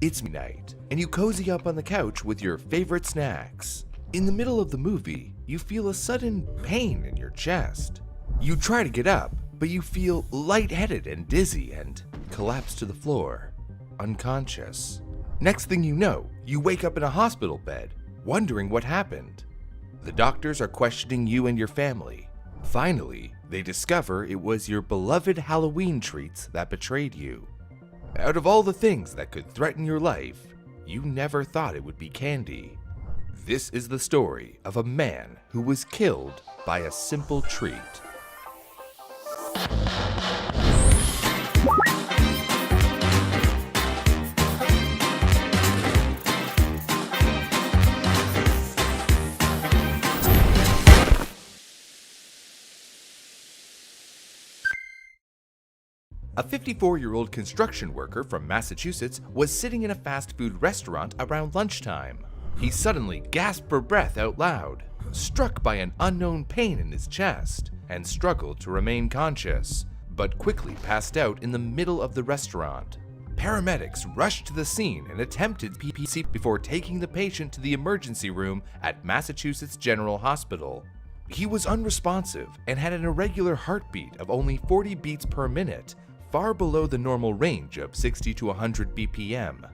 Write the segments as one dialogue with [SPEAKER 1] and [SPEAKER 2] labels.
[SPEAKER 1] It's midnight, and you cozy up on the couch with your favorite snacks. In the middle of the movie, you feel a sudden pain in your chest. You try to get up, but you feel lightheaded and dizzy and collapse to the floor, unconscious. Next thing you know, you wake up in a hospital bed, wondering what happened. The doctors are questioning you and your family. Finally, they discover it was your beloved Halloween treats that betrayed you. Out of all the things that could threaten your life, you never thought it would be candy. This is the story of a man who was killed by a simple treat. A 54-year-old construction worker from Massachusetts was sitting in a fast food restaurant around lunchtime. He suddenly gasped for breath out loud, struck by an unknown pain in his chest, and struggled to remain conscious, but quickly passed out in the middle of the restaurant. Paramedics rushed to the scene and attempted PPC before taking the patient to the emergency room at Massachusetts General Hospital. He was unresponsive and had an irregular heartbeat of only 40 beats per minute, far below the normal range of 60 to 100 BPM.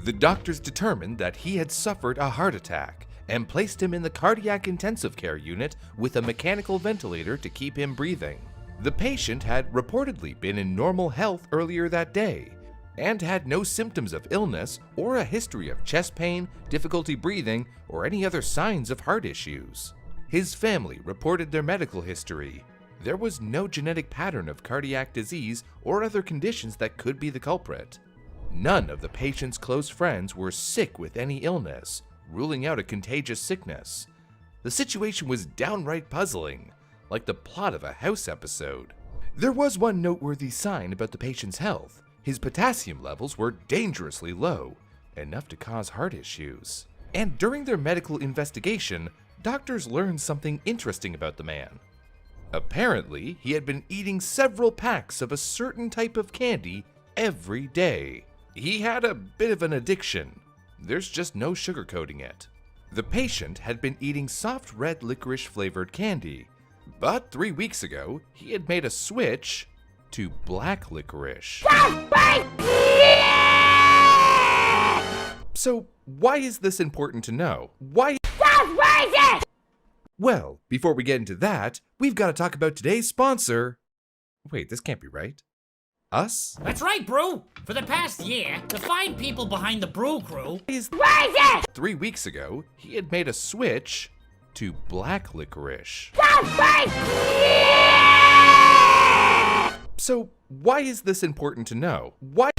[SPEAKER 1] The doctors determined that he had suffered a heart attack and placed him in the cardiac intensive care unit with a mechanical ventilator to keep him breathing. The patient had reportedly been in normal health earlier that day and had no symptoms of illness or a history of chest pain, difficulty breathing, or any other signs of heart issues. His family reported their medical history. There was no genetic pattern of cardiac disease or other conditions that could be the culprit. None of the patient's close friends were sick with any illness, ruling out a contagious sickness. The situation was downright puzzling, like the plot of a House episode. There was one noteworthy sign about the patient's health. His potassium levels were dangerously low, enough to cause heart issues. And during their medical investigation, doctors learned something interesting about the man. Apparently, he had been eating several packs of a certain type of candy every day. He had a bit of an addiction. There's just no sugarcoating it. The patient had been eating soft red licorice flavored candy, but 3 weeks ago, he had made a switch to black licorice. So, why is this important to know? Well, before we get into that, we've got to talk about today's sponsor. Wait, this can't be right. Us?
[SPEAKER 2] That's right, Brew! For the past year, the fine people behind the Brew Crew
[SPEAKER 1] is 3 weeks ago, he had made a switch to black licorice. So, why is this important to know? Why?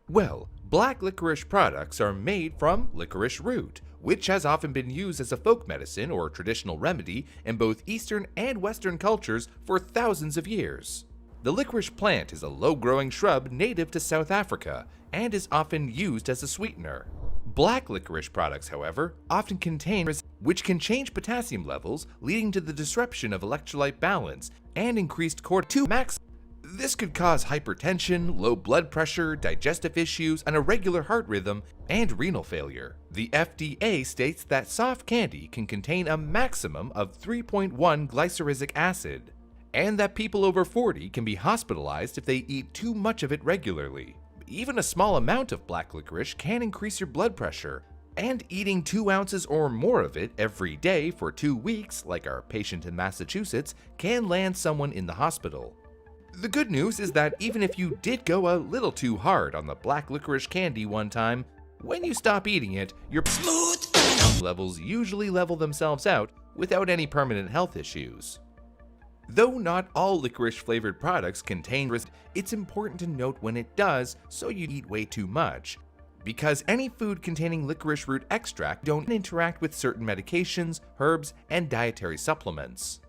[SPEAKER 1] Well, black licorice products are made from licorice root, which has often been used as a folk medicine or traditional remedy in both Eastern and Western cultures for thousands of years. The licorice plant is a low-growing shrub native to South Africa and is often used as a sweetener. Black licorice products, however, often contain which can change potassium levels, leading to the disruption of electrolyte balance and increased cortisol max. This could cause hypertension, low blood pressure, digestive issues, an irregular heart rhythm, and renal failure. The FDA states that soft candy can contain a maximum of 3.1 glyceric acid, and that people over 40 can be hospitalized if they eat too much of it regularly. Even a small amount of black licorice can increase your blood pressure, and eating 2 ounces or more of it every day for 2 weeks, like our patient in Massachusetts, can land someone in the hospital. The good news is that even if you did go a little too hard on the black licorice candy one time, when you stop eating it, your levels usually level themselves out without any permanent health issues. Though not all licorice-flavored products contain risk, it's important to note when it does so you eat way too much, because any food containing licorice root extract don't interact with certain medications, herbs, and dietary supplements.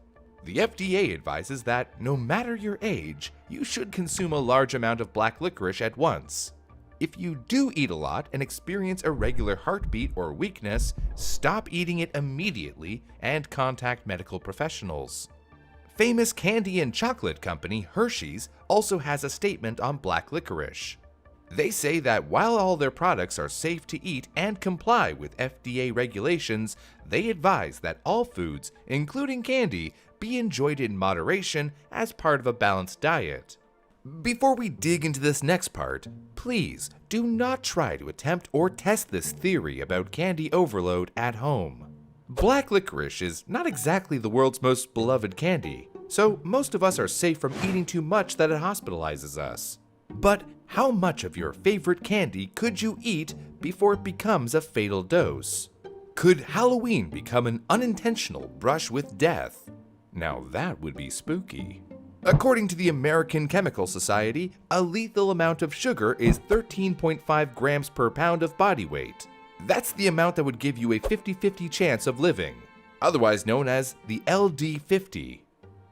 [SPEAKER 1] The FDA advises that no matter your age, you should consume a large amount of black licorice at once. If you do eat a lot and experience irregular heartbeat or weakness, stop eating it immediately and contact medical professionals. Famous candy and chocolate company Hershey's also has a statement on black licorice. They say that while all their products are safe to eat and comply with FDA regulations, they advise that all foods, including candy, be enjoyed in moderation as part of a balanced diet. Before we dig into this next part, please do not try to attempt or test this theory about candy overload at home. Black licorice is not exactly the world's most beloved candy, so most of us are safe from eating too much that it hospitalizes us. But how much of your favorite candy could you eat before it becomes a fatal dose? Could Halloween become an unintentional brush with death? Now that would be spooky. According to the American Chemical Society, a lethal amount of sugar is 13.5 grams per pound of body weight. That's the amount that would give you a 50-50 chance of living, otherwise known as the LD50.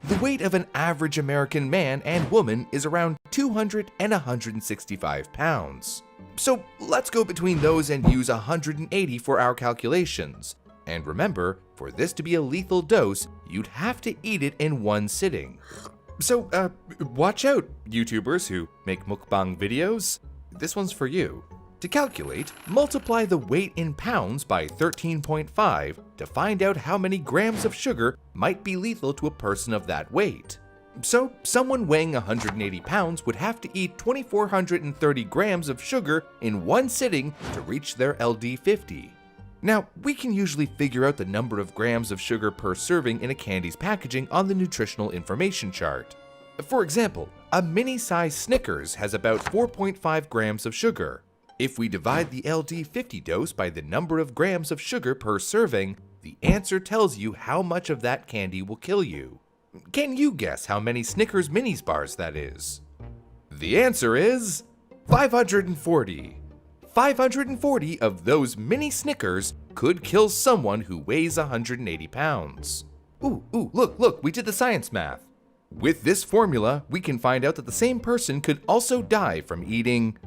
[SPEAKER 1] The weight of an average American man and woman is around 200 and 165 pounds. So let's go between those and use 180 for our calculations. And remember, for this to be a lethal dose, you'd have to eat it in one sitting. So, watch out, YouTubers who make mukbang videos. This one's for you. To calculate, multiply the weight in pounds by 13.5 to find out how many grams of sugar might be lethal to a person of that weight. So, someone weighing 180 pounds would have to eat 2,430 grams of sugar in one sitting to reach their LD50. Now, we can usually figure out the number of grams of sugar per serving in a candy's packaging on the nutritional information chart. For example, a mini-sized Snickers has about 4.5 grams of sugar. If we divide the LD50 dose by the number of grams of sugar per serving, the answer tells you how much of that candy will kill you. Can you guess how many Snickers Minis bars that is? The answer is 540. 540 of those mini Snickers could kill someone who weighs 180 pounds. Look, we did the science math. With this formula, we can find out that the same person could also die from eating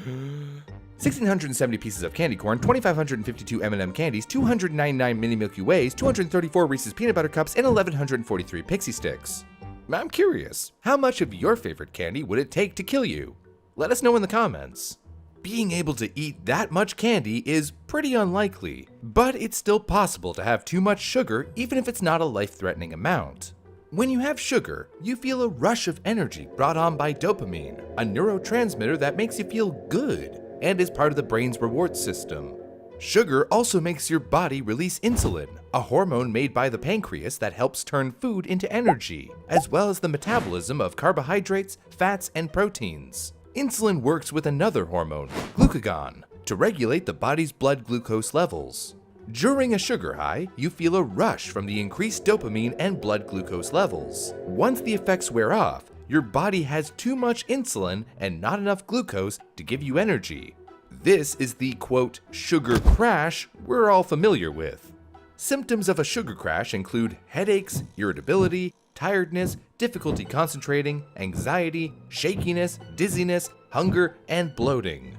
[SPEAKER 1] 1,670 pieces of candy corn, 2,552 M&M candies, 299 mini Milky Ways, 234 Reese's peanut butter cups, and 1,143 Pixie Sticks. I'm curious, how much of your favorite candy would it take to kill you? Let us know in the comments. Being able to eat that much candy is pretty unlikely, but it's still possible to have too much sugar even if it's not a life-threatening amount. When you have sugar, you feel a rush of energy brought on by dopamine, a neurotransmitter that makes you feel good and is part of the brain's reward system. Sugar also makes your body release insulin, a hormone made by the pancreas that helps turn food into energy, as well as the metabolism of carbohydrates, fats, and proteins. Insulin works with another hormone, glucagon, to regulate the body's blood glucose levels. During a sugar high, you feel a rush from the increased dopamine and blood glucose levels. Once the effects wear off, your body has too much insulin and not enough glucose to give you energy. This is the, quote, sugar crash we're all familiar with. Symptoms of a sugar crash include headaches, irritability, tiredness, difficulty concentrating, anxiety, shakiness, dizziness, hunger, and bloating.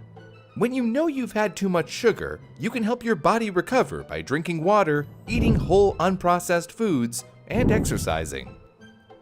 [SPEAKER 1] When you know you've had too much sugar, you can help your body recover by drinking water, eating whole unprocessed foods, and exercising.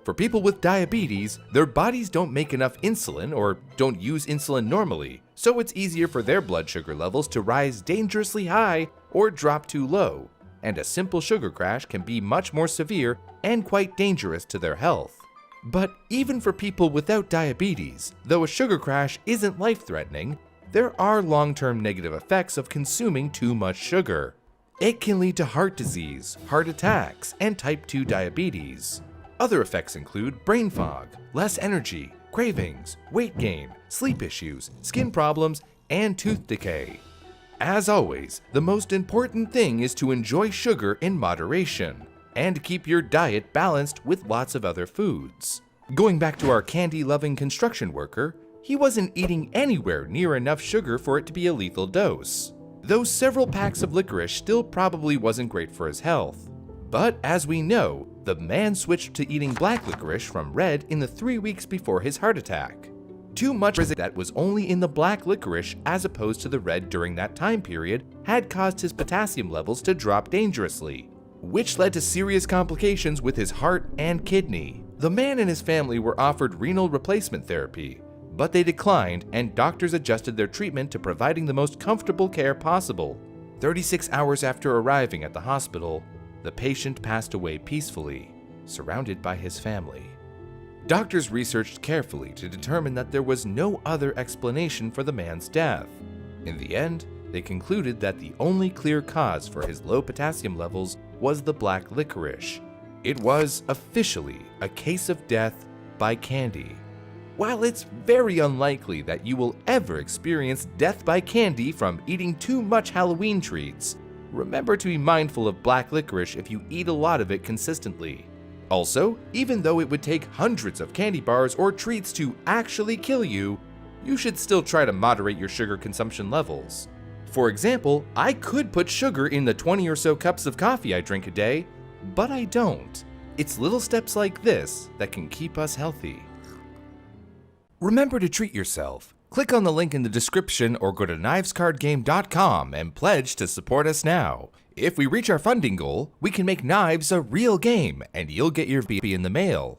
[SPEAKER 1] For people with diabetes, their bodies don't make enough insulin or don't use insulin normally, so it's easier for their blood sugar levels to rise dangerously high or drop too low, and a simple sugar crash can be much more severe and quite dangerous to their health. But even for people without diabetes, though a sugar crash isn't life-threatening, there are long-term negative effects of consuming too much sugar. It can lead to heart disease, heart attacks, and type 2 diabetes. Other effects include brain fog, less energy, cravings, weight gain, sleep issues, skin problems, and tooth decay. As always, the most important thing is to enjoy sugar in moderation and keep your diet balanced with lots of other foods. Going back to our candy-loving construction worker, he wasn't eating anywhere near enough sugar for it to be a lethal dose. Though several packs of licorice still probably wasn't great for his health. But as we know, the man switched to eating black licorice from red in the 3 weeks before his heart attack. Too much that was only in the black licorice as opposed to the red during that time period had caused his potassium levels to drop dangerously, which led to serious complications with his heart and kidney. The man and his family were offered renal replacement therapy, but they declined and doctors adjusted their treatment to providing the most comfortable care possible. 36 hours after arriving at the hospital, the patient passed away peacefully, surrounded by his family. Doctors researched carefully to determine that there was no other explanation for the man's death. In the end, they concluded that the only clear cause for his low potassium levels was the black licorice. It was officially a case of death by candy. While it's very unlikely that you will ever experience death by candy from eating too much Halloween treats, remember to be mindful of black licorice if you eat a lot of it consistently. Also, even though it would take hundreds of candy bars or treats to actually kill you, you should still try to moderate your sugar consumption levels. For example, I could put sugar in the 20 or so cups of coffee I drink a day, but I don't. It's little steps like this that can keep us healthy. Remember to treat yourself. Click on the link in the description or go to knivescardgame.com and pledge to support us now. If we reach our funding goal, we can make Knives a real game and you'll get your BP in the mail.